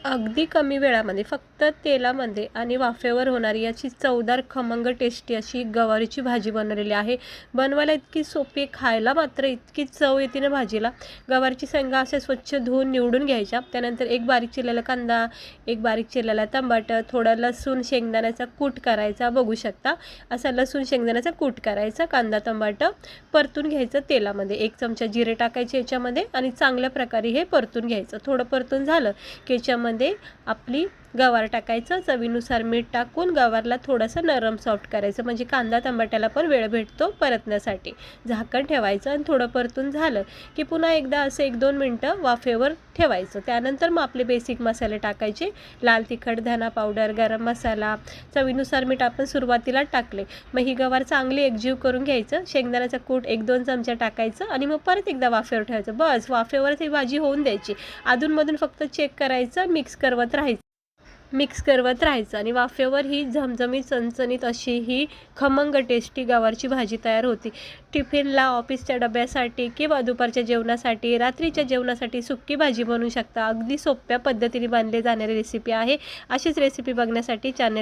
अगदी कमी वेळामध्ये फक्त तेलामध्ये आणि वाफेवर होणारी याची चवदार खमंग टेस्टी अशी गवारीची भाजी बनवलेली आहे। बनवायला इतकी सोपी, खायला मात्र इतकी चव येते ना भाजीला। गवारीची शेंगा असे स्वच्छ धुवून निवडून घ्यायच्या। त्यानंतर एक बारीक चिरलेला कांदा, एक बारीक चिरलेला टमाटर, थोडा लसूण शेंगदाण्याचा कूट करायचा, बघू शकता असा लसूण शेंगदाण्याचा कूट करायचा, कांदा टमाटर परतून घ्यायचं तेलामध्ये। 1 चमचा जिरे टाकायचे याच्यामध्ये आणि चांगल्या प्रकारे हे परतून घ्यायचं। थोडं परतून झालं की याच्यामध्ये आपली गवार टाकायचं, चवीनुसार मीठ टाकून गवारला थोडंसं नरम सॉफ्ट करायचं, म्हणजे कांदा टमाट्याला पण वेळ भेटतो परतण्यासाठी। झाकण ठेवायचं आणि थोडं परतून झालं की पुन्हा एकदा असं 1-2 मिनटं वाफेवर ठेवायचं। त्यानंतर मग आपले बेसिक मसाले टाकायचे, लाल तिखट, धना पावडर, गरम मसाला, चवीनुसार मीठ आपण सुरुवातीला टाकले। मग ही गवार चांगली एकजीव करून घ्यायचं, शेंगदाण्याचा कूट 1-2 चमचे टाकायचं आणि मग परत एकदा वाफेवर ठेवायचं। बस वाफेवरच ही भाजी होऊन द्यायची। अधूनमधून फक्त चेक करायचं, मिक्स करवत राहायचं आणि वाफेवर ही झमझमीत चणचणीत अशी ही खमंग टेस्टी गवारची भाजी तयार होती। टिफिनला, ऑफिसच्या डब्यासाठी किंवा दुपारच्या जेवणासाठी, रात्रीच्या जेवणासाठी सुक्की भाजी बनवू शकता। अगदी सोप्या पद्धतीने बनली जाणारी रेसिपी आहे। अशीच रेसिपी बघण्यासाठी चॅनल